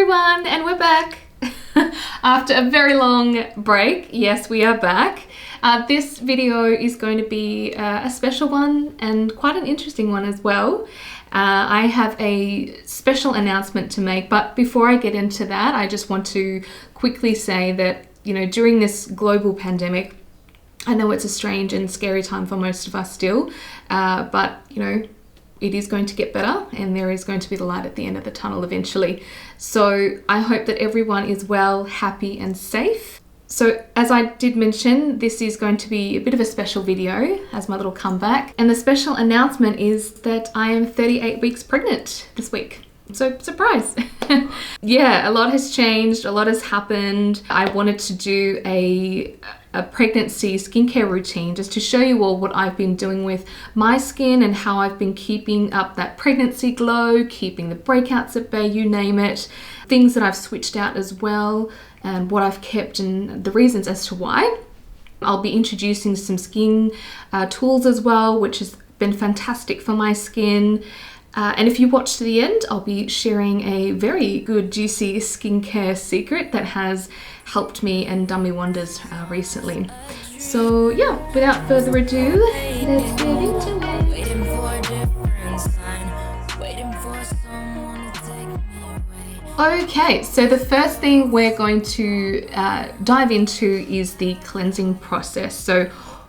everyone, and we're back. After a very long break, yes, we are back. This video is going to be a special one and quite an interesting one as well. I have a special announcement to make, but before I get into that, I just want to quickly say that, you know, during this global pandemic, I know it's a strange and scary time for most of us still, but, you know, it is going to get better and there is going to be the light at the end of the tunnel eventually. So I hope that everyone is well, happy and safe. So as I did mention, this is going to be a bit of a special video as my little comeback. And the special announcement is that I am 38 weeks pregnant this week. So surprise. Yeah, a lot has changed, a lot has happened. I wanted to do a pregnancy skincare routine just to show you all what I've been doing with my skin and how I've been keeping up that pregnancy glow, keeping the breakouts at bay, you name it. Things that I've switched out as well and what I've kept and the reasons as to why. I'll be introducing some skin tools as well, which has been fantastic for my skin. And if you watch to the end, I'll be sharing a very good, juicy skincare secret that has helped me and done me wonders recently. So yeah, without further ado, let's get into it. Okay, so the first thing we're going to dive into is the cleansing process. So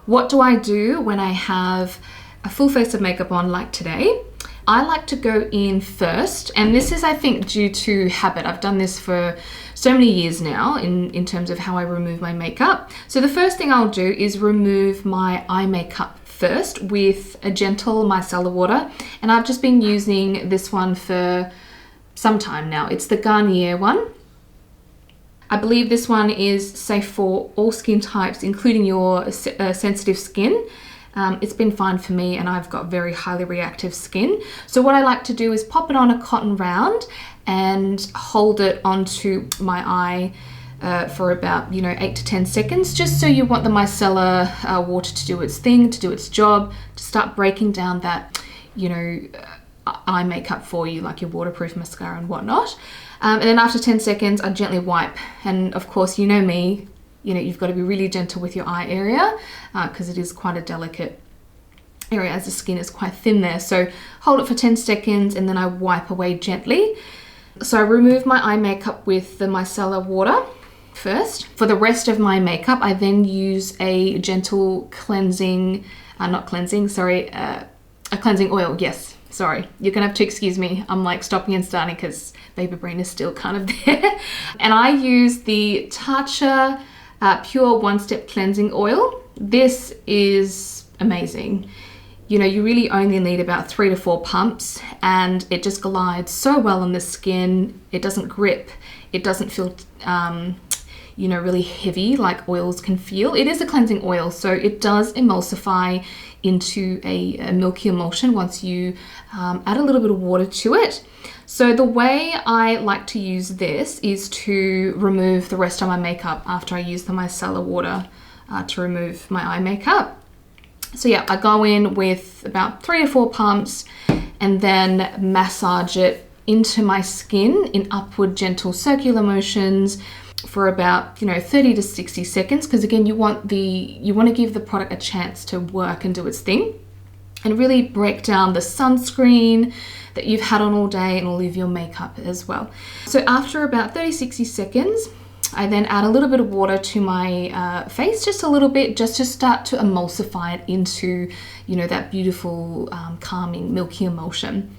what do I do when I have a full face of makeup on like today? I like to go in first, and this is, I think, due to habit. I've done this for so many years now in terms of how I remove my makeup. So the first thing I'll do is remove my eye makeup first with a gentle micellar water, and I've just been using this one for some time now. It's the Garnier one. I believe this one is safe for all skin types, including your sensitive skin. It's been fine for me and I've got very highly reactive skin. So what I like to do is pop it on a cotton round and hold it onto my eye for about, 8 to 10 seconds, just so you want the micellar water to do its thing, to do its job, to start breaking down that, eye makeup for you, like your waterproof mascara and whatnot. And then after 10 seconds, I gently wipe. And of course, you know me, you've got to be really gentle with your eye area because it is quite a delicate area as the skin is quite thin there. So hold it for 10 seconds and then I wipe away gently. So I remove my eye makeup with the micellar water first. For the rest of my makeup, I then use a gentle cleansing, a cleansing oil, yes. Sorry, you're gonna have to excuse me. I'm like stopping and starting because baby brain is still kind of there. And I use the Tatcha Pure One Step Cleansing Oil. This is amazing. You really only need about 3 to 4 pumps and it just glides so well on the skin. It doesn't grip. It doesn't feel, really heavy like oils can feel. It is a cleansing oil, so it does emulsify into a milky emulsion once you add a little bit of water to it. So the way I like to use this is to remove the rest of my makeup after I use the micellar water to remove my eye makeup. So yeah, I go in with about 3 to 4 pumps and then massage it into my skin in upward gentle circular motions for about 30 to 60 seconds, because again you want to give the product a chance to work and do its thing and really break down the sunscreen that you've had on all day and all of your makeup as well. So after about 30-60 seconds, I then add a little bit of water to my face, just a little bit, just to start to emulsify it into that beautiful calming milky emulsion.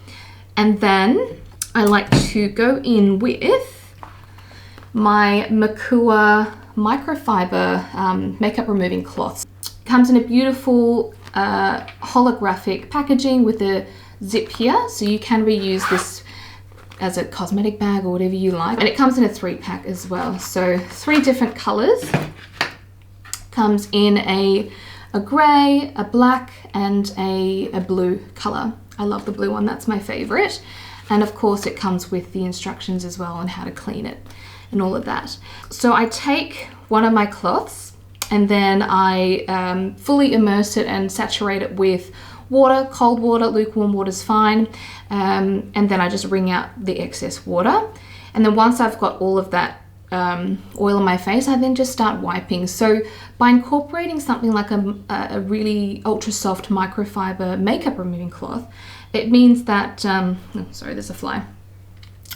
And then I like to go in with my Makooa microfiber makeup removing cloths. Comes in a beautiful holographic packaging with a zip here, so you can reuse this as a cosmetic bag or whatever you like. And it comes in a 3-pack as well, so 3 different colors. Comes in a grey, a black and a blue color. I love the blue one, that's my favorite. And of course it comes with the instructions as well on how to clean it and all of that. So I take one of my cloths and then I fully immerse it and saturate it with water, cold water, lukewarm water is fine. And then I just wring out the excess water. And then once I've got all of that oil on my face, I then just start wiping. So by incorporating something like a really ultra soft microfiber makeup removing cloth, it means that, oh, sorry, there's a fly.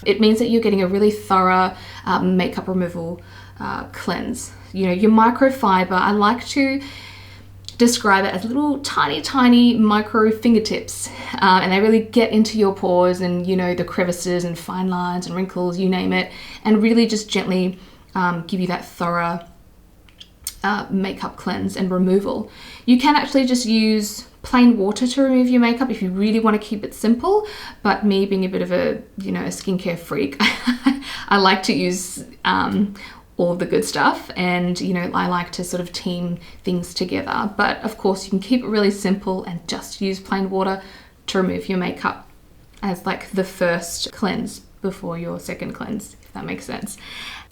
It means that you're getting a really thorough makeup removal cleanse. You know, your microfiber, I like to describe it as little tiny micro fingertips, and they really get into your pores and, you know, the crevices and fine lines and wrinkles, you name it, and really just gently give you that thorough makeup cleanse and removal. You can actually just use plain water to remove your makeup if you really want to keep it simple, but me being a bit of a, you know, a skincare freak, I like to use all of the good stuff, and, you know, I like to sort of team things together. But of course you can keep it really simple and just use plain water to remove your makeup as like the first cleanse before your second cleanse, if that makes sense.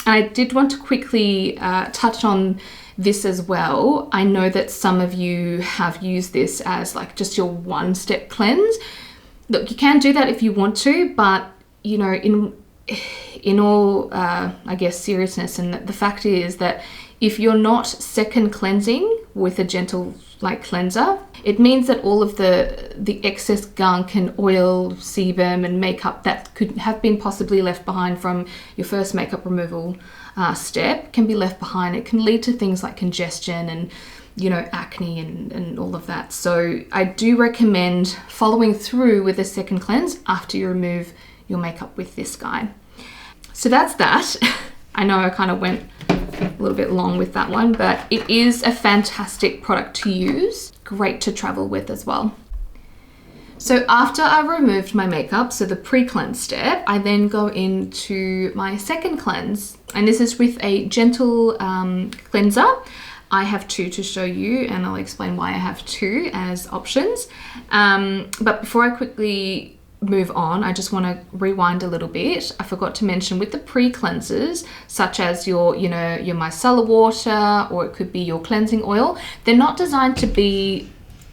And I did want to quickly touch on this as well. I know that some of you have used this as like just your one-step cleanse. Look, you can do that if you want to, but, you know, in all, I guess, seriousness, and the fact is that if you're not second cleansing with a gentle like cleanser, it means that all of the excess gunk and oil, sebum and makeup that could have been possibly left behind from your first makeup removal step can be left behind. It can lead to things like congestion and, you know, acne and all of that. So I do recommend following through with a second cleanse after you remove your makeup with this guy. So that's that. I know I kind of went a little bit long with that one, but it is a fantastic product to use. Great to travel with as well. So after I removed my makeup, so the pre-cleanse step, I then go into my second cleanse, and this is with a gentle cleanser. I have two to show you, and I'll explain why I have two as options. But before I quickly move on, I just want to rewind a little bit. I forgot to mention with the pre-cleansers, such as your, you know, your micellar water, or it could be your cleansing oil, they're not designed to be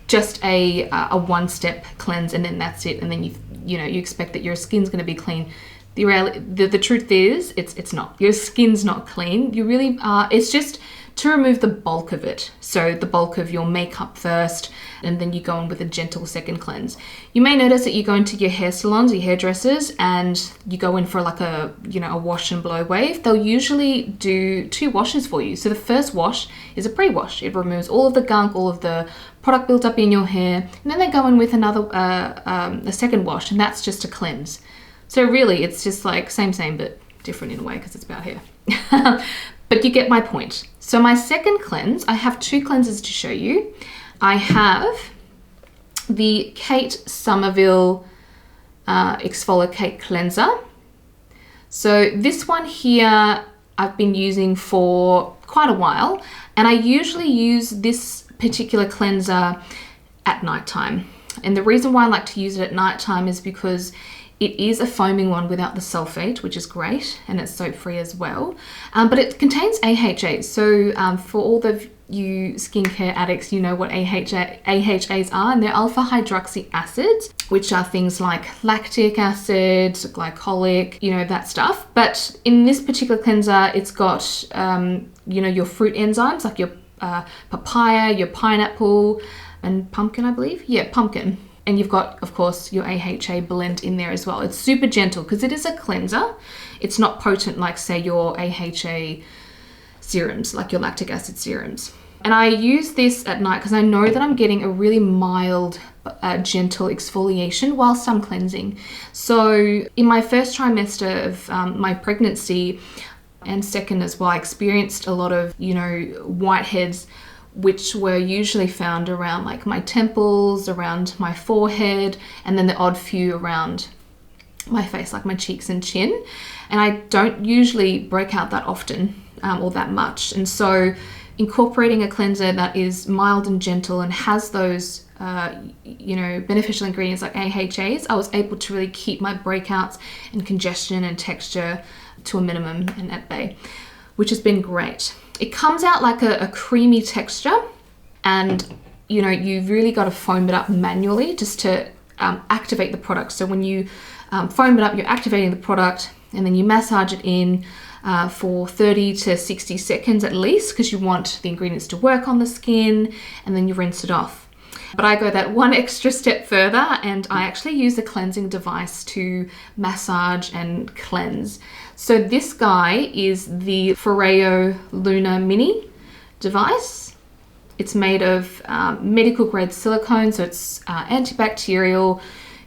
just a one-step cleanse and then that's it, and then you know you expect that your skin's going to be clean. The truth is it's not. Your skin's not clean. You really are. It's just to remove the bulk of it. So the bulk of your makeup first, and then you go in with a gentle second cleanse. You may notice that you go into your hair salons, your hairdressers, and you go in for like a, you know, a wash and blow wave. They'll usually do 2 washes for you. So the first wash is a pre-wash. It removes all of the gunk, all of the product built up in your hair, and then they go in with another a second wash, and that's just a cleanse. So really it's just like same but different in a way because it's about hair. But you get my point. So my second cleanse, I have 2 cleansers to show you. I have the Kate Somerville Exfoliate Cleanser. So this one here I've been using for quite a while, and I usually use this particular cleanser at nighttime. And the reason why I like to use it at nighttime is because it is a foaming one without the sulfate, which is great, and it's soap free as well. But it contains AHAs. So for all of you skincare addicts, you know what AHAs are, and they're alpha hydroxy acids, which are things like lactic acid, glycolic, you know, that stuff. But in this particular cleanser, it's got, you know, your fruit enzymes like your papaya, your pineapple, and pumpkin, I believe. Yeah, pumpkin. And you've got, of course, your AHA blend in there as well. It's super gentle because it is a cleanser. It's not potent like, say, your AHA serums, like your lactic acid serums. And I use this at night because I know that I'm getting a really mild, gentle exfoliation whilst I'm cleansing. So in my first trimester of my pregnancy, and second as well, I experienced a lot of, you know, whiteheads, which were usually found around like my temples, around my forehead, and then the odd few around my face, like my cheeks and chin. And I don't usually break out that often or that much. And so incorporating a cleanser that is mild and gentle and has those you know, beneficial ingredients like AHAs, I was able to really keep my breakouts and congestion and texture to a minimum and at bay, which has been great. It comes out like a creamy texture, and you know, you've really got to foam it up manually just to activate the product. So when you foam it up, you're activating the product, and then you massage it in for 30 to 60 seconds at least, because you want the ingredients to work on the skin, and then you rinse it off. But I go that one extra step further, and I actually use a cleansing device to massage and cleanse. So this guy is the Foreo Luna Mini device. It's made of medical grade silicone, so it's antibacterial.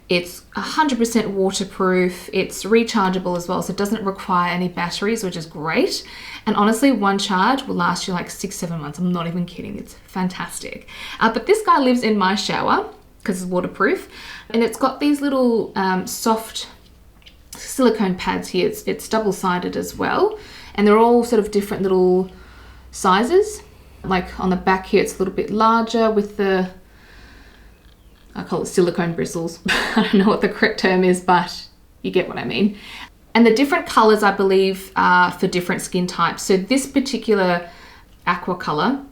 It's 100% waterproof. It's rechargeable as well, so it doesn't require any batteries, which is great. And honestly, one charge will last you like 6-7 months. I'm not even kidding. It's fantastic. But this guy lives in my shower because it's waterproof, and it's got these little soft silicone pads here. It's double-sided as well, and they're all sort of different little sizes. Like on the back here, it's a little bit larger with the, I call it silicone bristles. I don't know what the correct term is, but you get what I mean. And the different colors, I believe, are for different skin types. So this particular aqua color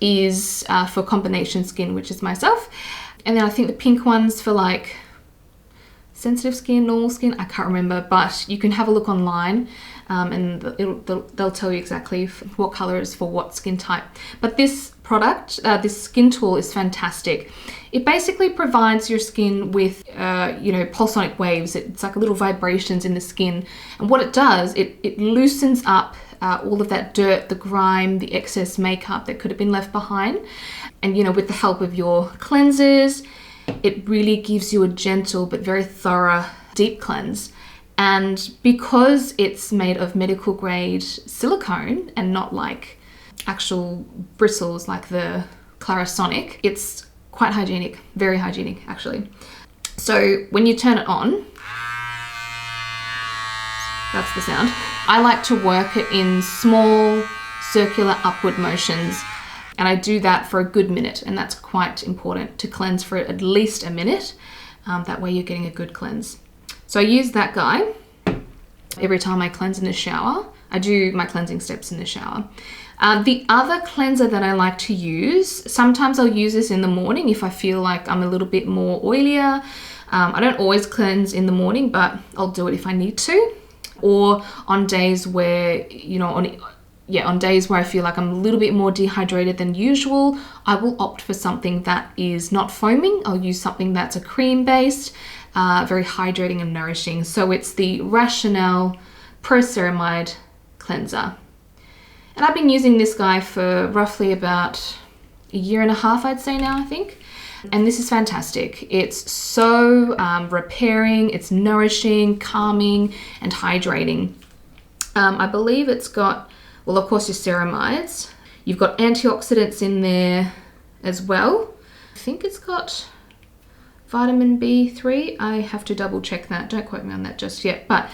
is for combination skin, which is myself. And then I think the pink one's for like sensitive skin, normal skin, I can't remember, but you can have a look online, and they'll tell you exactly what color is for what skin type. But this product, this skin tool, is fantastic. It basically provides your skin with, pulsonic waves. It's like little vibrations in the skin. And what it does, it loosens up all of that dirt, the grime, the excess makeup that could have been left behind. And, with the help of your cleansers, it really gives you a gentle but very thorough deep cleanse. And because it's made of medical grade silicone and not like actual bristles like the Clarisonic, it's quite hygienic, very hygienic actually. So when you turn it on, that's the sound. I like to work it in small circular upward motions, and I do that for a good minute, and that's quite important to cleanse for at least a minute. That way you're getting a good cleanse. So I use that guy every time I cleanse in the shower. I do my cleansing steps in the shower. The other cleanser that I like to use, sometimes I'll use this in the morning if I feel like I'm a little bit more oilier. I don't always cleanse in the morning, but I'll do it if I need to. Or on days where, on days where I feel like I'm a little bit more dehydrated than usual, I will opt for something that is not foaming. I'll use something that's a cream based, very hydrating and nourishing. So it's the Rationale Pro Ceramide Cleanser. And I've been using this guy for roughly about a year and a half, I'd say now, I think. And this is fantastic. It's so repairing, it's nourishing, calming, and hydrating. I believe it's got, well, of course, your ceramides. You've got antioxidants in there as well. I think it's got vitamin B3. I have to double check that. Don't quote me on that just yet. But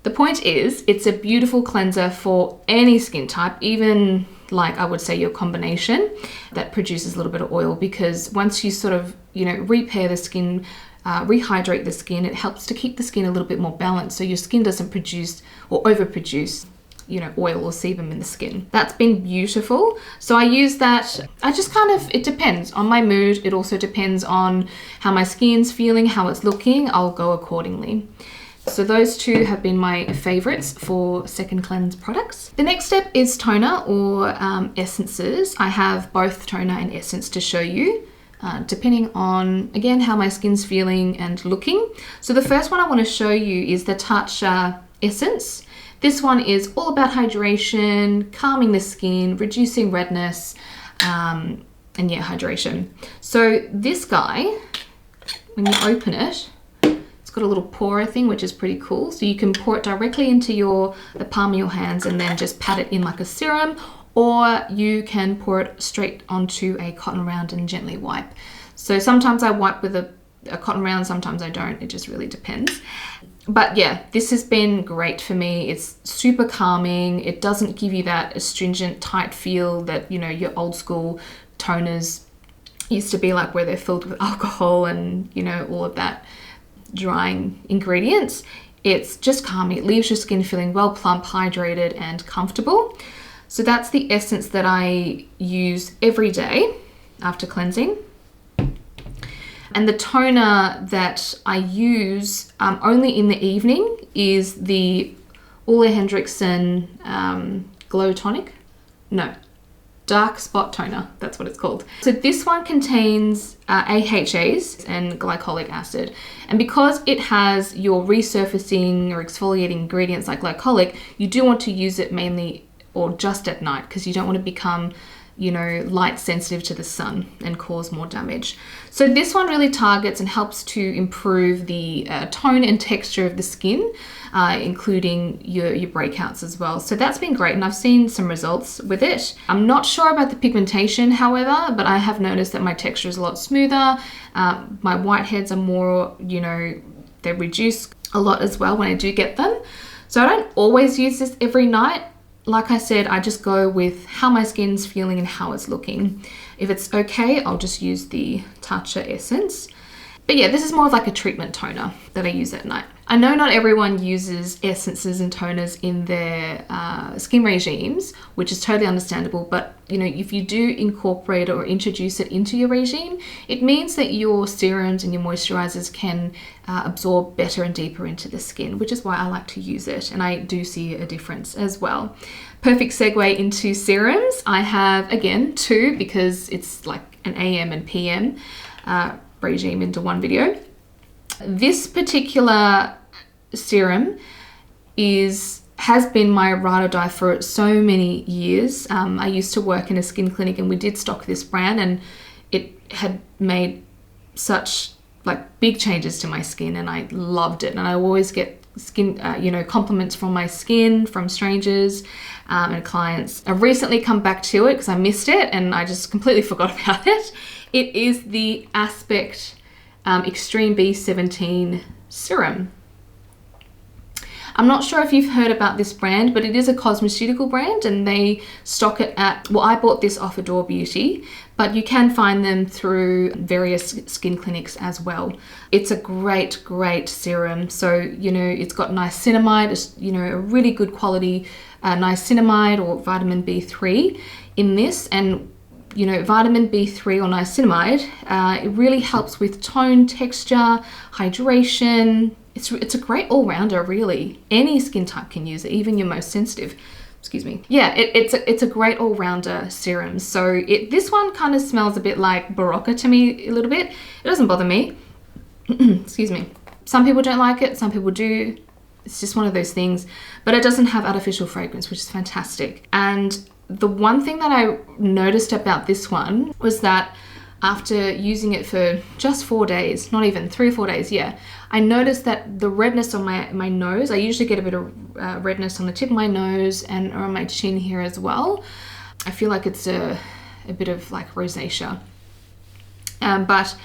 the point is, it's a beautiful cleanser for any skin type, even like I would say your combination that produces a little bit of oil, because once you sort of, repair the skin, rehydrate the skin, it helps to keep the skin a little bit more balanced so your skin doesn't produce or overproduce oil or sebum in the skin. That's been beautiful. So I use that. It depends on my mood. It also depends on how my skin's feeling, how it's looking. I'll go accordingly. So those two have been my favorites for second cleanse products. The next step is toner or essences. I have both toner and essence to show you, depending on, again, how my skin's feeling and looking. So the first one I want to show you is the Tatcha Essence. This one is all about hydration, calming the skin, reducing redness, and hydration. So this guy, when you open it, got a little pourer thing, which is pretty cool. So you can pour it directly into the palm of your hands and then just pat it in like a serum, or you can pour it straight onto a cotton round and gently wipe. So sometimes I wipe with a cotton round, sometimes I don't. It just really depends. But yeah, this has been great for me. It's super calming. It doesn't give you that astringent, tight feel that, your old school toners used to be like, where they're filled with alcohol and, all of that drying ingredients. It's just calming. It leaves your skin feeling well plump, hydrated, and comfortable. So that's the essence that I use every day after cleansing. And the toner that I use only in the evening is the Ole Hendrickson Glow Tonic. No, Dark Spot Toner, that's what it's called. So this one contains AHAs and glycolic acid. And because it has your resurfacing or exfoliating ingredients like glycolic, you do want to use it mainly or just at night, because you don't want to become, you know, light sensitive to the sun and cause more damage. So this one really targets and helps to improve the tone and texture of the skin, including your breakouts as well. So that's been great, and I've seen some results with it. I'm not sure about the pigmentation, however, but I have noticed that my texture is a lot smoother. My whiteheads are more, you know, they reduce a lot as well when I do get them. So I don't always use this every night. Like I said, I just go with how my skin's feeling and how it's looking. If it's okay, I'll just use the Tatcha essence. But yeah, this is more of like a treatment toner that I use at night. I know not everyone uses essences and toners in their skin regimes, which is totally understandable. But you know, if you do incorporate or introduce it into your regime, it means that your serums and your moisturizers can absorb better and deeper into the skin, which is why I like to use it. And I do see a difference as well. Perfect segue into serums. I have, again, 2 because it's like an AM and PM regime into one video. This particular serum has been my ride or die for so many years. I used to work in a skin clinic and we did stock this brand, and it had made such like big changes to my skin, and I loved it. And I always get skin, compliments from my skin, from strangers and clients. I've recently come back to it because I missed it and I just completely forgot about it. It is the Aspect Extreme B17 Serum. I'm not sure if you've heard about this brand, but it is a cosmeceutical brand, and they stock it at, well, I bought this off Adore Beauty, but you can find them through various skin clinics as well. It's a great, great serum. So, you know, it's got niacinamide, a really good quality niacinamide or vitamin B3 in this. And you know, vitamin B3 or niacinamide, it really helps with tone, texture, hydration. It's a great all-rounder, really. Any skin type can use it, even your most sensitive. Excuse me. Yeah, it's a great all-rounder serum. So this one kind of smells a bit like Barocca to me a little bit. It doesn't bother me. Excuse me. Some people don't like it, some people do. It's just one of those things. But it doesn't have artificial fragrance, which is fantastic. And the one thing that I noticed about this one was that after using it for just 4 days, not even 3 or 4 days, yeah, I noticed that the redness on my nose, I usually get a bit of redness on the tip of my nose and on my chin here as well. I feel like it's a bit of like rosacea. But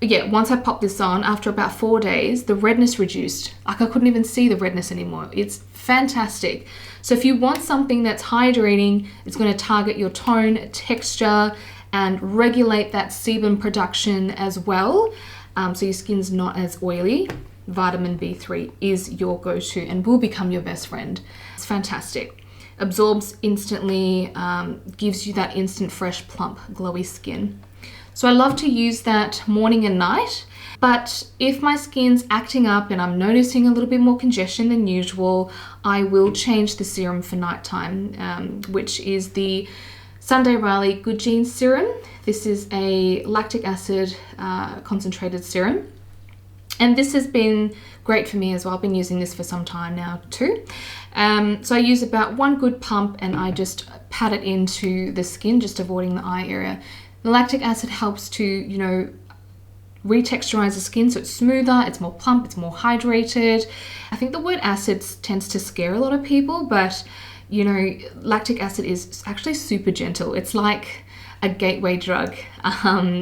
yeah, once I popped this on, after about 4 days, the redness reduced. Like I couldn't even see the redness anymore. It's fantastic. So if you want something that's hydrating, it's going to target your tone, texture, and regulate that sebum production as well. So your skin's not as oily. Vitamin B3 is your go-to and will become your best friend. It's fantastic. Absorbs instantly, gives you that instant fresh, plump, glowy skin. So I love to use that morning and night. But if my skin's acting up and I'm noticing a little bit more congestion than usual, I will change the serum for nighttime, which is the Sunday Riley Good Genes Serum. This is a lactic acid concentrated serum. And this has been great for me as well. I've been using this for some time now too. So I use about 1 good pump and I just pat it into the skin, just avoiding the eye area. The lactic acid helps to, you know, retexturize the skin so it's smoother, it's more plump, it's more hydrated. I think the word acid tends to scare a lot of people, but you know, lactic acid is actually super gentle. It's like a gateway drug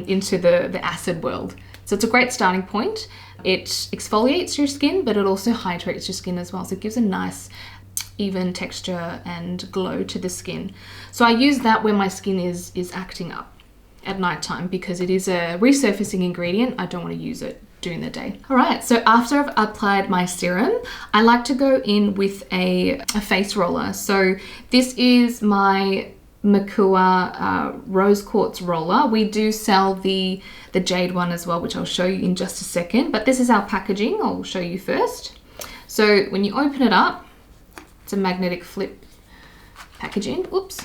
into the acid world. So it's a great starting point. It exfoliates your skin, but it also hydrates your skin as well. So it gives a nice even texture and glow to the skin. So I use that when my skin is acting up at nighttime because it is a resurfacing ingredient. I don't want to use it during the day. All right, so after I've applied my serum, I like to go in with a face roller. So this is my Makooa Rose Quartz Roller. We do sell the jade one as well, which I'll show you in just a second. But this is our packaging. I'll show you first. So when you open it up, it's a magnetic flip packaging. Oops,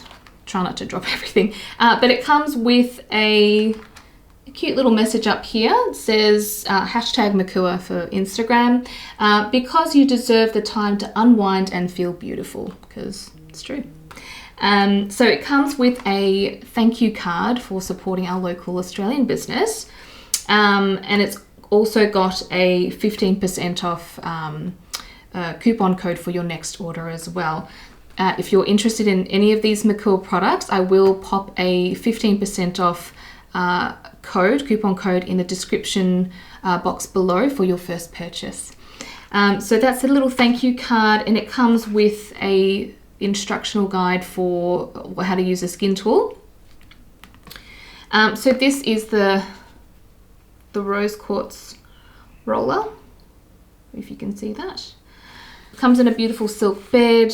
try not to drop everything. But it comes with a cute little message up here. It says hashtag Makooa for Instagram, because you deserve the time to unwind and feel beautiful, because it's true. So it comes with a thank you card for supporting our local Australian business, and it's also got a 15% off coupon code for your next order as well. If you're interested in any of these Makooa products, I will pop a 15% off coupon code in the description box below for your first purchase. So that's a little thank you card, and it comes with a instructional guide for how to use a skin tool. So this is the rose quartz roller, if you can see that. It comes in a beautiful silk bed,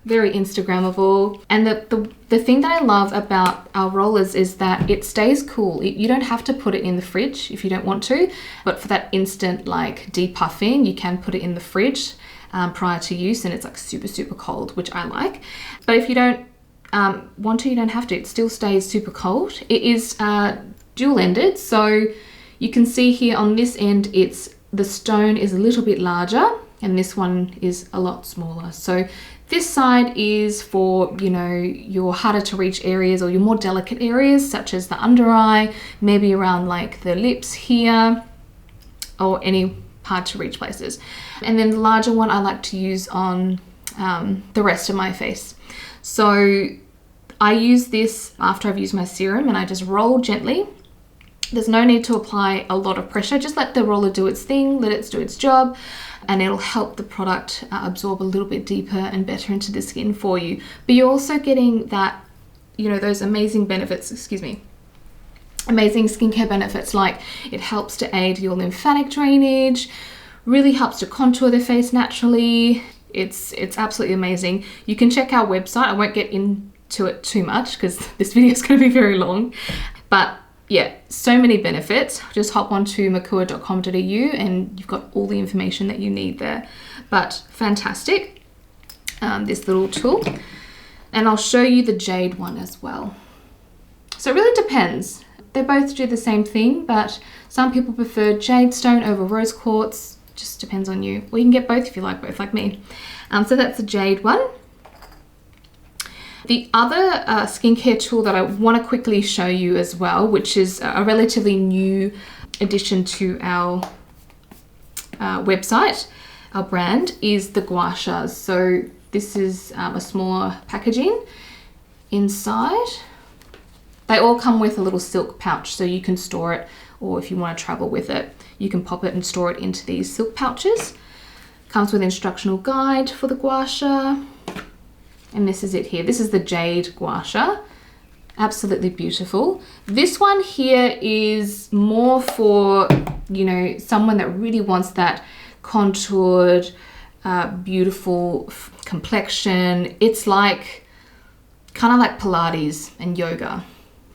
very Instagrammable. And the thing that I love about our rollers is that it stays cool. You don't have to put it in the fridge if you don't want to, but for that instant like depuffing, you can put it in the fridge prior to use, and it's like super cold, which I like. But if you don't want to, you don't have to. It still stays super cold. It is dual-ended, so you can see here on this end, the stone is a little bit larger, and this one is a lot smaller. So this side is for, you know, your harder to reach areas or your more delicate areas, such as the under eye, maybe around like the lips here, or any hard to reach places. And then the larger one I like to use on the rest of my face. So I use this after I've used my serum, and I just roll gently. There's no need to apply a lot of pressure. Just let the roller do its thing, let it do its job, and it'll help the product absorb a little bit deeper and better into the skin for you. But you're also getting that, you know, those amazing benefits, amazing skincare benefits, like it helps to aid your lymphatic drainage, really helps to contour the face naturally. It's absolutely amazing. You can check our website. I won't get into it too much because this video is going to be very long, but yeah, so many benefits. Just hop onto makooa.com.au and you've got all the information that you need there. But fantastic, this little tool. And I'll show you the jade one as well. So it really depends. They both do the same thing, but some people prefer jade stone over rose quartz. Just depends on you. Or you can get both if you like both, like me. So that's the jade one. The other skincare tool that I want to quickly show you as well, which is a relatively new addition to our website, our brand, is the gua shas. So this is a smaller packaging. Inside, they all come with a little silk pouch, so you can store it, or if you want to travel with it, you can pop it and store it into these silk pouches. Comes with instructional guide for the gua sha. And this is it here. This is the jade gua sha. Absolutely beautiful. This one here is more for, you know, someone that really wants that contoured, beautiful complexion. It's like, kind of like Pilates and yoga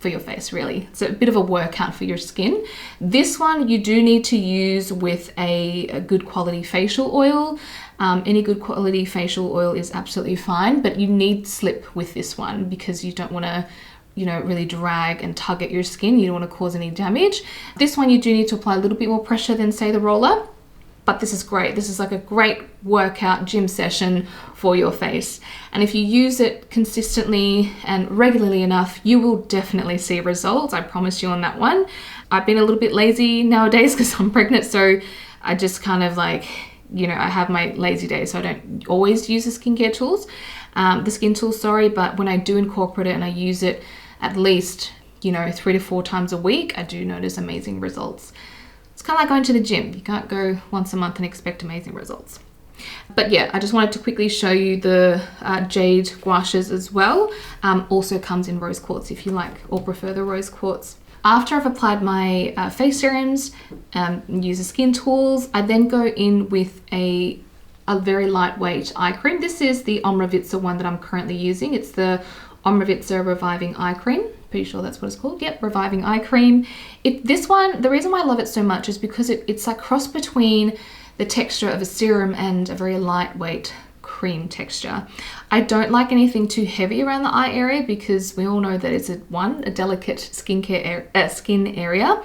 for your face, really. It's a bit of a workout for your skin. This one you do need to use with a good quality facial oil. Any good quality facial oil is absolutely fine, but you need slip with this one because you don't want to, you know, really drag and tug at your skin. You don't want to cause any damage. This one you do need to apply a little bit more pressure than, say, the roller, but this is great. This is like a great workout gym session for your face. And if you use it consistently and regularly enough, you will definitely see results. I promise you on that one. I've been a little bit lazy nowadays because I'm pregnant, so I just kind of like, you know, I have my lazy days, so I don't always use the skincare tools, the skin tools, sorry, but when I do incorporate it and I use it at least, you know, 3 to 4 times a week, I do notice amazing results. It's kind of like going to the gym. You can't go once a month and expect amazing results. But yeah, I just wanted to quickly show you the jade gua shas as well. Also comes in rose quartz if you like or prefer the rose quartz. After I've applied my face serums, use the skin tools, I then go in with a very lightweight eye cream. This is the Omravitsa one that I'm currently using. It's the Omravitzer Reviving Eye Cream. Pretty sure that's what it's called. Yep, Reviving Eye Cream. This one, the reason why I love it so much is because it's like cross between the texture of a serum and a very lightweight cream texture. I don't like anything too heavy around the eye area because we all know that it's a delicate skin area,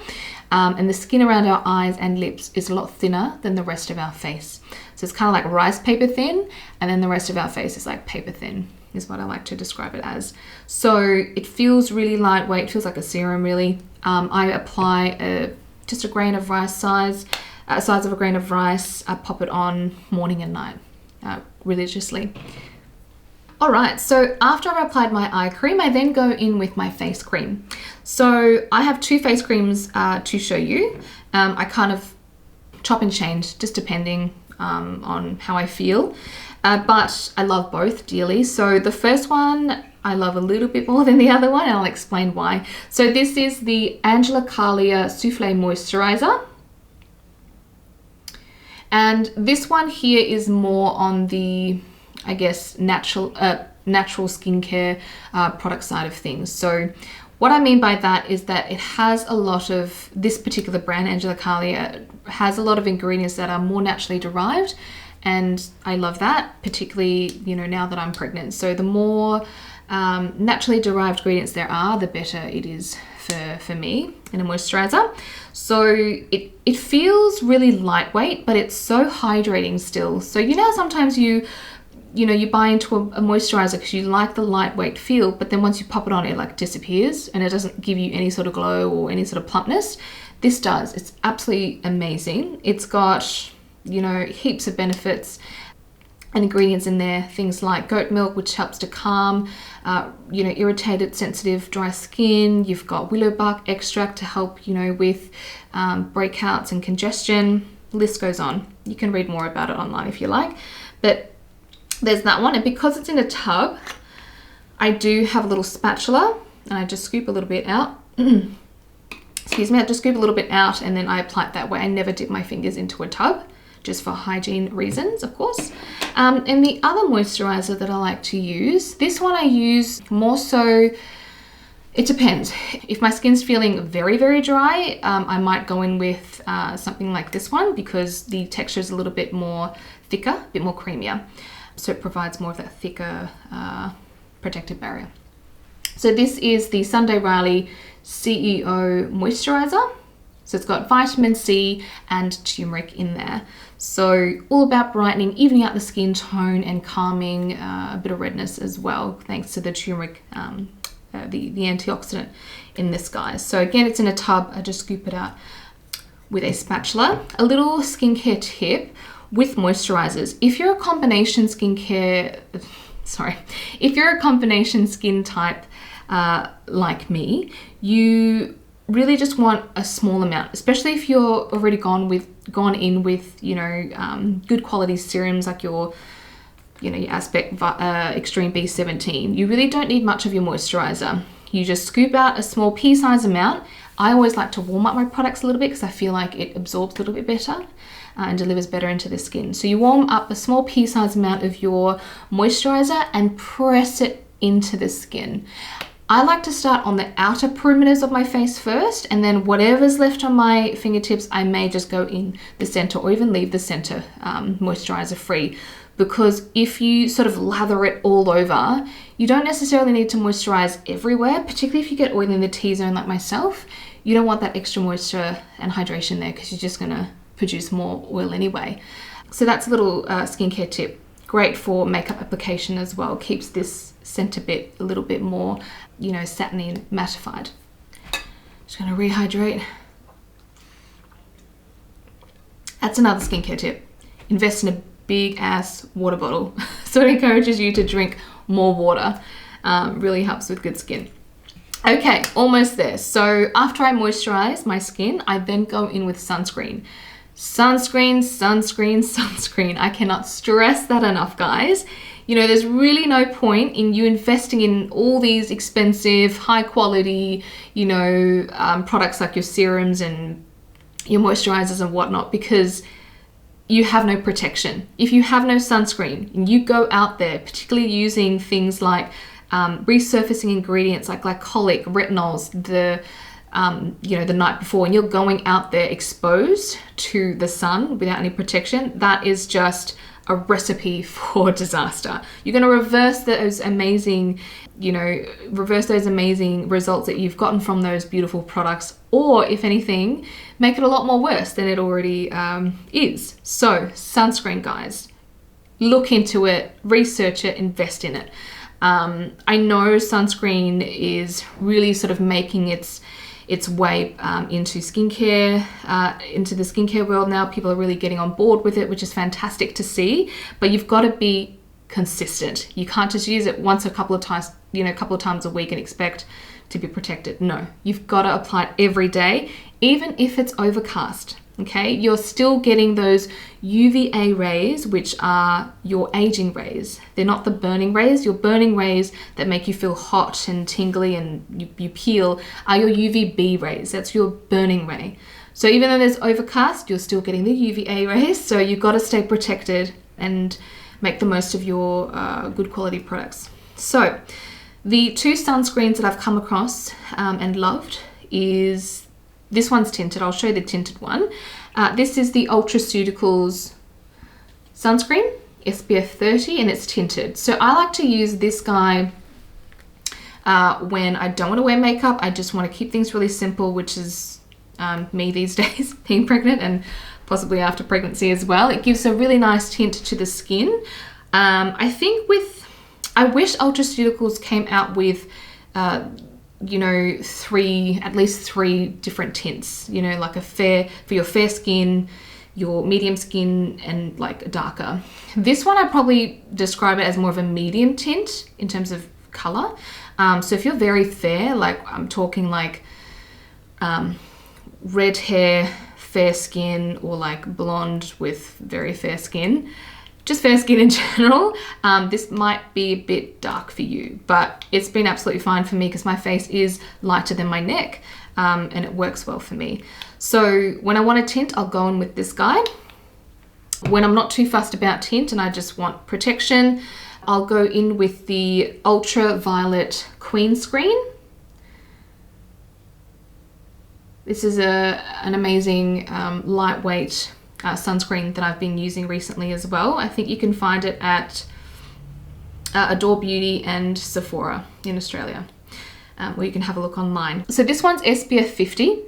and the skin around our eyes and lips is a lot thinner than the rest of our face. So it's kind of like rice paper thin, and then the rest of our face is like paper thin, is what I like to describe it as. So it feels really lightweight, it feels like a serum really. I apply just a grain of rice size of a grain of rice. I pop it on morning and night religiously. All right, so after I've applied my eye cream, I then go in with my face cream. So I have 2 face creams to show you. I kind of chop and change just depending on how I feel, but I love both dearly. So the first one I love a little bit more than the other one, and I'll explain why. So this is the Angela Kalia Souffle Moisturiser. And this one here is more on the, I guess, natural skincare product side of things. So what I mean by that is that it has a lot of, this particular brand, Angela Kalia, has a lot of ingredients that are more naturally derived. And I love that, particularly, you know, now that I'm pregnant. So the more naturally derived ingredients there are, the better it is for me in a moisturizer. So it feels really lightweight, but it's so hydrating still. So you know, sometimes you buy into a moisturizer because you like the lightweight feel, but then once you pop it on, it like disappears and it doesn't give you any sort of glow or any sort of plumpness. This does. It's absolutely amazing. It's got, you know, heaps of benefits and ingredients in there, things like goat milk, which helps to calm, you know, irritated, sensitive, dry skin. You've got willow bark extract to help, you know, with breakouts and congestion. The list goes on. You can read more about it online if you like, but there's that one. And because it's in a tub, I do have a little spatula and I just scoop a little bit out. Excuse me, I just scoop a little bit out and then I apply it that way. I never dip my fingers into a tub, just for hygiene reasons, of course. And the other moisturizer that I like to use, this one I use more so, it depends. If my skin's feeling very, very dry, I might go in with something like this one because the texture is a little bit more thicker, a bit more creamier. So it provides more of that thicker protective barrier. So this is the Sunday Riley CEO Moisturizer. So it's got vitamin C and turmeric in there. So all about brightening, evening out the skin tone and calming a bit of redness as well, thanks to the turmeric, the antioxidant in this, guys. So again, it's in a tub. I just scoop it out with a spatula. A little skincare tip with moisturizers. If you're a combination if you're a combination skin type like me, you really just want a small amount, especially if you're already gone in with, you know, good quality serums like your Aspect Extreme B17. You really don't need much of your moisturizer. You just scoop out a small pea-sized amount. I always like to warm up my products a little bit because I feel like it absorbs a little bit better and delivers better into the skin. So you warm up a small pea-sized amount of your moisturizer and press it into the skin. I like to start on the outer perimeters of my face first, and then whatever's left on my fingertips, I may just go in the center or even leave the center moisturizer free. Because if you sort of lather it all over, you don't necessarily need to moisturize everywhere, particularly if you get oil in the T-zone like myself. You don't want that extra moisture and hydration there because you're just gonna produce more oil anyway. So that's a little skincare tip. Great for makeup application as well. Keeps this center bit a little bit more, you know, satiny and mattified. Just gonna rehydrate. That's another skincare tip. Invest in a big ass water bottle. So it encourages you to drink more water. Really helps with good skin. Okay, almost there. So after I moisturize my skin, I then go in with sunscreen. Sunscreen, sunscreen, sunscreen. I cannot stress that enough, guys. You know, there's really no point in you investing in all these expensive, high quality, you know, products like your serums and your moisturizers and whatnot, because you have no protection. If you have no sunscreen and you go out there, particularly using things like resurfacing ingredients like glycolic, retinols, the night before, and you're going out there exposed to the sun without any protection, that is just a recipe for disaster. You're going to reverse those amazing results that you've gotten from those beautiful products, or if anything, make it a lot more worse than it already is. So sunscreen, guys, look into it, research it, invest in it. I know sunscreen is really sort of making its way into skincare, into the skincare world now. People are really getting on board with it, which is fantastic to see, but you've got to be consistent. You can't just use it once a couple of times a week and expect to be protected. No, you've got to apply it every day, even if it's overcast. Okay, you're still getting those UVA rays, which are your aging rays. They're not the burning rays. Your burning rays that make you feel hot and tingly and you peel are your UVB rays. That's your burning ray. So even though there's overcast, you're still getting the UVA rays. So you've got to stay protected and make the most of your good quality products. So the two sunscreens that I've come across and loved is, this one's tinted. I'll show you the tinted one. This is the Ultraceuticals sunscreen, SPF 30, and it's tinted. So I like to use this guy when I don't want to wear makeup. I just want to keep things really simple, which is me these days, being pregnant and possibly after pregnancy as well. It gives a really nice tint to the skin. I wish Ultraceuticals came out with at least three different tints, like for your fair skin, your medium skin, and like darker. This one, I'd probably describe it as more of a medium tint in terms of color. So if you're very fair, like I'm talking like red hair, fair skin, or like blonde with very fair skin, just fair skin in general, this might be a bit dark for you, but it's been absolutely fine for me because my face is lighter than my neck, and it works well for me. So when I want a tint, I'll go in with this guy. When I'm not too fussed about tint and I just want protection, I'll go in with the Ultraviolet Queen Screen. This is an amazing lightweight sunscreen that I've been using recently as well. I think you can find it at Adore Beauty and Sephora in Australia, or you can have a look online. So this one's SPF 50.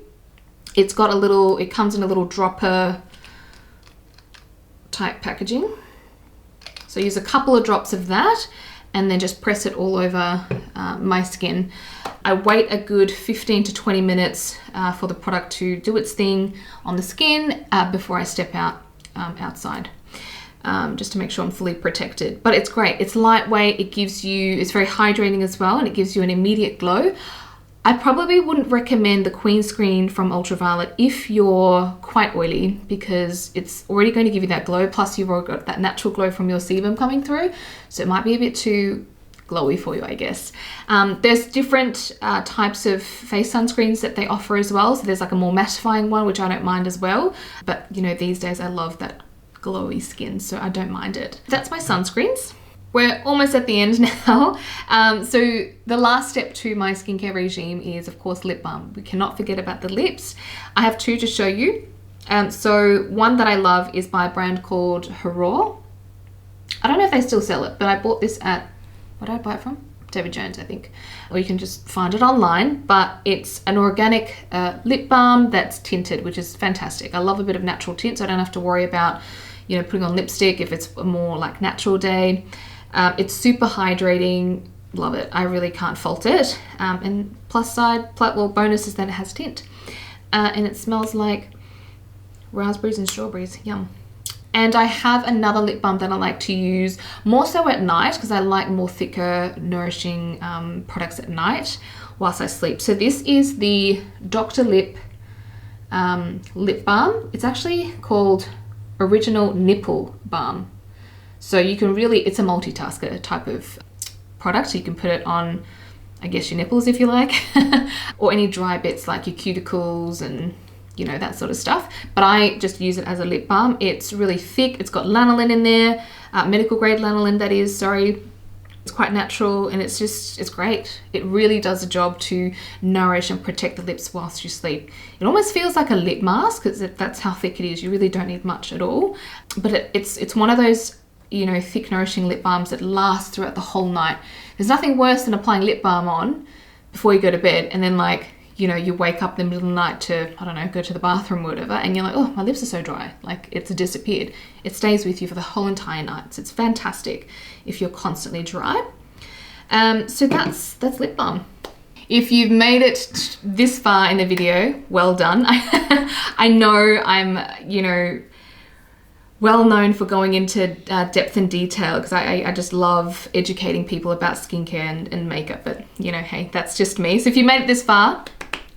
It comes in a little dropper type packaging. So use a couple of drops of that and then just press it all over my skin. I wait a good 15 to 20 minutes for the product to do its thing on the skin before I step outside, just to make sure I'm fully protected. But it's great. It's lightweight. It's very hydrating as well, and it gives you an immediate glow. I probably wouldn't recommend the Queen Screen from Ultraviolet if you're quite oily, because it's already going to give you that glow, plus you've already got that natural glow from your sebum coming through, so it might be a bit too glowy for you, I guess. There's different types of face sunscreens that they offer as well, so there's like a more mattifying one, which I don't mind as well, but these days I love that glowy skin, so I don't mind it. That's my sunscreens. We're almost at the end now. So the last step to my skincare regime is, of course, lip balm. We cannot forget about the lips. I have two to show you. So one that I love is by a brand called Hurraw. I don't know if they still sell it, but I bought this at, what did I buy it from? David Jones, I think. Or you can just find it online, but it's an organic lip balm that's tinted, which is fantastic. I love a bit of natural tint, so I don't have to worry about, putting on lipstick if it's a more like natural day. It's super hydrating, love it. I really can't fault it. And bonus is that it has tint. And it smells like raspberries and strawberries, yum. And I have another lip balm that I like to use more so at night, because I like more thicker, nourishing products at night whilst I sleep. So this is the Dr. Lip lip balm. It's actually called Original Nipple Balm. So you can it's a multitasker type of product. So you can put it on, I guess, your nipples if you like, or any dry bits like your cuticles and, that sort of stuff. But I just use it as a lip balm. It's really thick. It's got lanolin in there, medical grade lanolin that is, sorry. It's quite natural and it's great. It really does a job to nourish and protect the lips whilst you sleep. It almost feels like a lip mask, because that's how thick it is. You really don't need much at all. But it's one of those, you know, thick, nourishing lip balms that lasts throughout the whole night. There's nothing worse than applying lip balm on before you go to bed and then, like, you know, you wake up in the middle of the night to, I don't know, go to the bathroom or whatever, and you're like, oh, my lips are so dry. Like, it's disappeared. It stays with you for the whole entire night. So it's fantastic if you're constantly dry. So that's lip balm. If you've made it this far in the video, well done. I know I'm, you know, well known for going into depth and detail, because I just love educating people about skincare and makeup, but you know, hey, that's just me. So if you made it this far,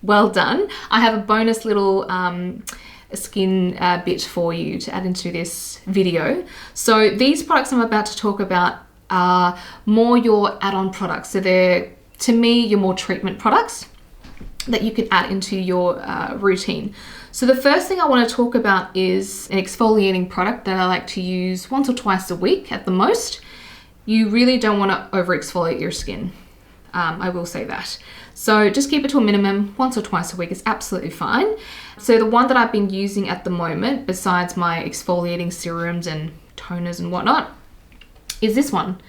well done. I have a bonus little skin bit for you to add into this video. So these products I'm about to talk about are more your add-on products. So they're, to me, your more treatment products that you can add into your routine. So the first thing I want to talk about is an exfoliating product that I like to use once or twice a week at the most. You really don't want to over exfoliate your skin. I will say that. So just keep it to a minimum. Once or twice a week is absolutely fine. So the one that I've been using at the moment, besides my exfoliating serums and toners and whatnot, is this one.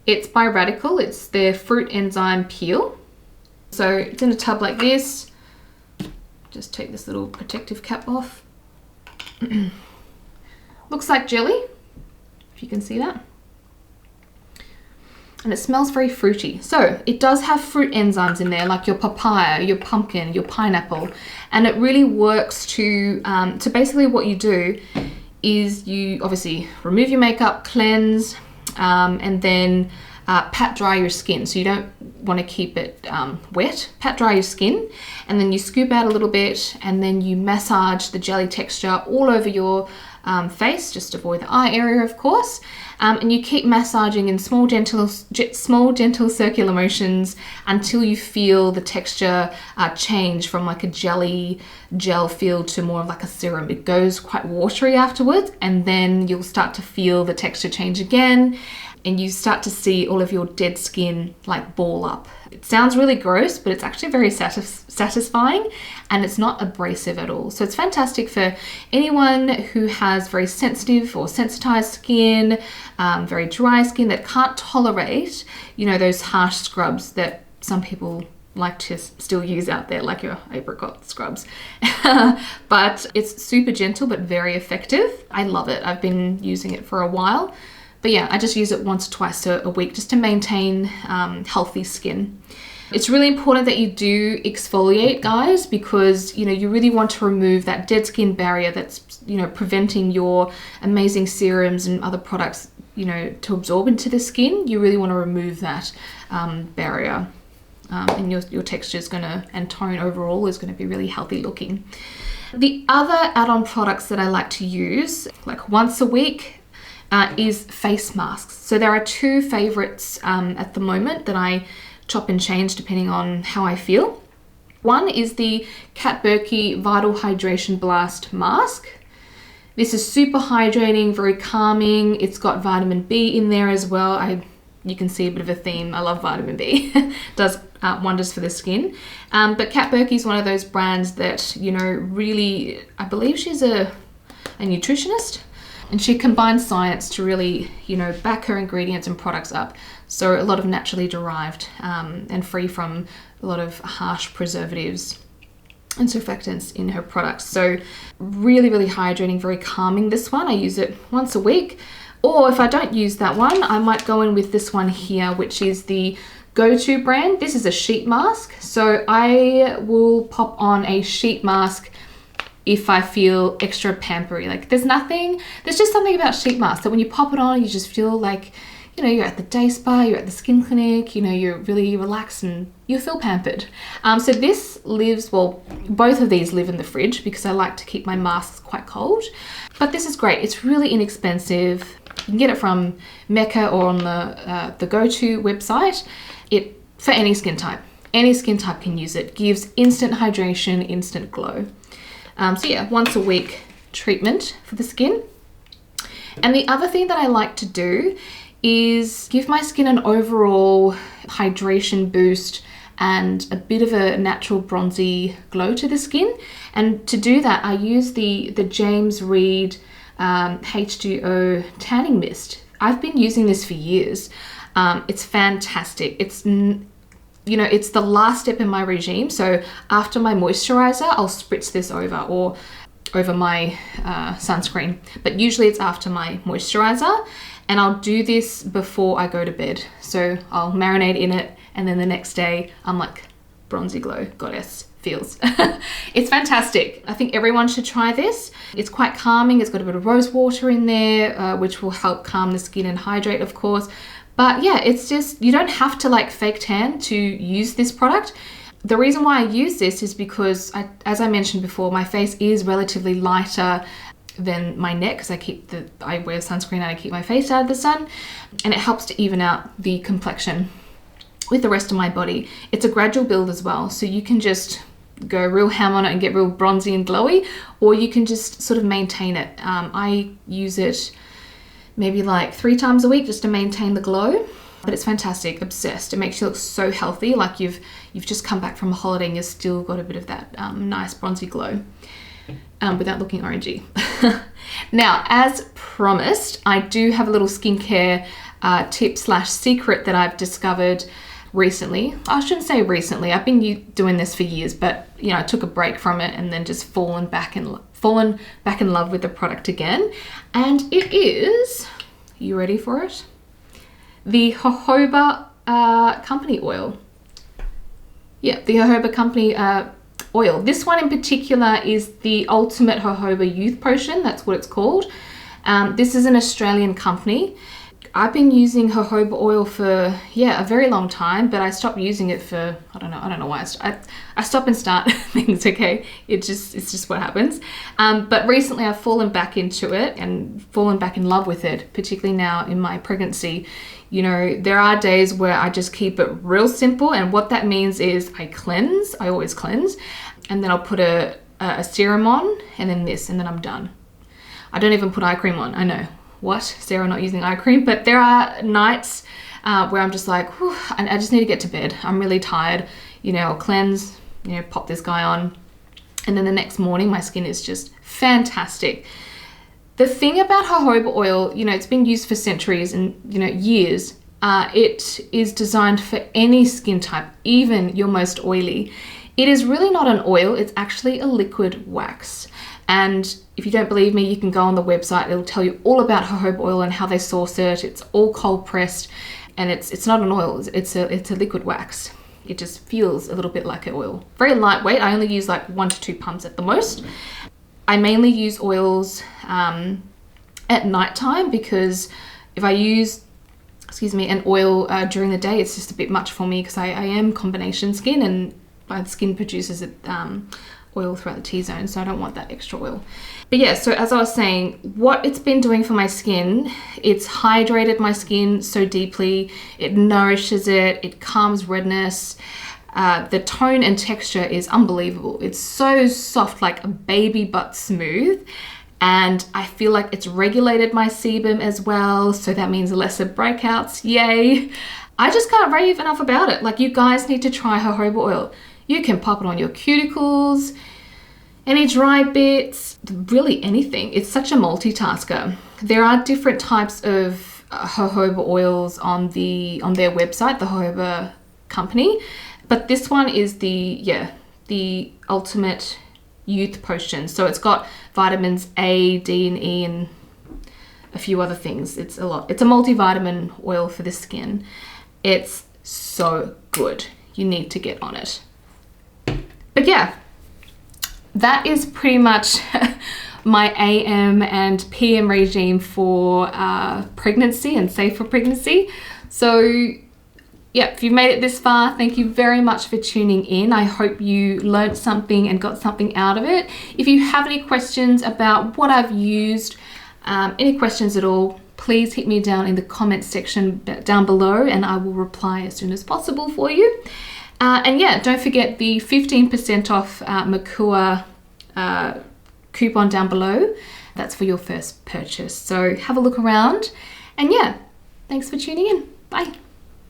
It's by Radical. It's their Fruit Enzyme Peel. So it's in a tub like this. Just take this little protective cap off. Looks like jelly, if you can see that. And it smells very fruity. So it does have fruit enzymes in there, like your papaya, your pumpkin, your pineapple. And it really works to basically what you do is you obviously remove your makeup, cleanse, and then pat dry your skin. So you don't want to keep it wet. Pat dry your skin, and then you scoop out a little bit, and then you massage the jelly texture all over your face. Just avoid the eye area, of course. And you keep massaging in small gentle circular motions until you feel the texture change from like a jelly gel feel to more of like a serum. It goes quite watery afterwards, and then you'll start to feel the texture change again, and you start to see all of your dead skin like ball up. It sounds really gross, but it's actually very satisfying, and it's not abrasive at all. So it's fantastic for anyone who has very sensitive or sensitized skin, very dry skin that can't tolerate, you know, those harsh scrubs that some people like to still use out there, like your apricot scrubs. But it's super gentle but very effective. I love it. I've been using it for a while. But yeah, I just use it once or twice a week just to maintain healthy skin. It's really important that you do exfoliate, guys, because, you know, you really want to remove that dead skin barrier that's, you know, preventing your amazing serums and other products, you know, to absorb into the skin. You really want to remove that barrier, and your texture is going to, and tone overall is going to be really healthy looking. The other add-on products that I like to use, like once a week, is face masks. So there are two favorites at the moment that I chop and change depending on how I feel. One is the Kat Berkey Vital Hydration Blast Mask. This is super hydrating, very calming. It's got vitamin B in there as well. You can see a bit of a theme. I love vitamin B. Does wonders for the skin. But Kat Berkey is one of those brands that, you know, really, I believe she's a nutritionist. And she combines science to really, you know, back her ingredients and products up. So a lot of naturally derived and free from a lot of harsh preservatives and surfactants in her products. So really, really hydrating, very calming. This one, I use it once a week. Or if I don't use that one, I might go in with this one here, which is the Go-To brand. This is a sheet mask. So I will pop on a sheet mask if I feel extra pampery. Like there's just something about sheet masks that when you pop it on, you just feel like, you know, you're at the day spa, you're at the skin clinic, you know, you're really relaxed and you feel pampered. So this lives, well, both of these live in the fridge because I like to keep my masks quite cold. But this is great. It's really inexpensive. You can get it from Mecca or on the Go-To website. For any skin type. Any skin type can use it. Gives instant hydration, instant glow. So yeah, once a week treatment for the skin. And the other thing that I like to do is give my skin an overall hydration boost and a bit of a natural bronzy glow to the skin. And to do that, I use the James Reed H2O tanning mist. I've been using this for years. It's fantastic. It's it's the last step in my regime. So after my moisturizer, I'll spritz this over my sunscreen. But usually it's after my moisturizer, and I'll do this before I go to bed. So I'll marinate in it, and then the next day I'm like bronzy glow goddess feels. It's fantastic. I think everyone should try this. It's quite calming. It's got a bit of rose water in there, which will help calm the skin and hydrate, of course. But yeah, it's just, you don't have to like fake tan to use this product. The reason why I use this is because, as I mentioned before, my face is relatively lighter than my neck because I wear sunscreen and I keep my face out of the sun, and it helps to even out the complexion with the rest of my body. It's a gradual build as well, so you can just go real ham on it and get real bronzy and glowy, or you can just sort of maintain it. I use it maybe like 3 times a week just to maintain the glow, but it's fantastic. Obsessed. It makes you look so healthy, like you've just come back from a holiday and you've still got a bit of that nice bronzy glow without looking orangey. Now, as promised, I do have a little skincare tip/secret that I've discovered recently. I shouldn't say recently, I've been doing this for years, but I took a break from it and then just fallen back in love with the product again. And it is, you ready for it? The jojoba company oil. Yeah, the jojoba company oil. This one in particular is the Ultimate Jojoba Youth Potion. That's what it's called. This is an Australian company. I've been using jojoba oil for a very long time, but I stopped using it for I don't know why. I stop and start things. Okay, it's just what happens. But recently I've fallen back into it and fallen back in love with it, particularly now in my pregnancy. There are days where I just keep it real simple, and what that means is I cleanse. I always cleanse, and then I'll put a serum on, and then this, and then I'm done. I don't even put eye cream on. I know. What? Sarah not using eye cream? But there are nights where I'm just like, whew, I just need to get to bed. I'm really tired. I'll cleanse, pop this guy on. And then the next morning, my skin is just fantastic. The thing about jojoba oil, it's been used for centuries and, years. It is designed for any skin type, even your most oily. It is really not an oil. It's actually a liquid wax. And if you don't believe me, you can go on the website. It'll tell you all about jojoba oil and how they source it. It's all cold pressed, and it's not an oil. It's a liquid wax. It just feels a little bit like an oil. Very lightweight. I only use like 1 to 2 pumps at the most. I mainly use oils at nighttime because if I use an oil during the day, it's just a bit much for me because I am combination skin, and my skin produces oil throughout the T-zone, so I don't want that extra oil. But yeah, so as I was saying, what it's been doing for my skin, it's hydrated my skin so deeply, it nourishes it, it calms redness. The tone and texture is unbelievable. It's so soft, like a baby butt smooth. And I feel like it's regulated my sebum as well, so that means lesser breakouts, yay. I just can't rave enough about it. Like, you guys need to try jojoba oil. You can pop it on your cuticles, any dry bits, really anything. It's such a multitasker. There are different types of jojoba oils on their website, the jojoba company, but this one is the Ultimate Youth Potion. So it's got vitamins A, D, and E, and a few other things. It's a lot. It's a multivitamin oil for the skin. It's so good. You need to get on it. But yeah, that is pretty much my AM and PM regime for pregnancy and safe for pregnancy. So yeah, if you've made it this far, thank you very much for tuning in. I hope you learned something and got something out of it. If you have any questions about what I've used, any questions at all, please hit me down in the comments section down below, and I will reply as soon as possible for you. And yeah, don't forget the 15% off Makooa coupon down below. That's for your first purchase. So have a look around, and yeah, Thanks for tuning in. Bye.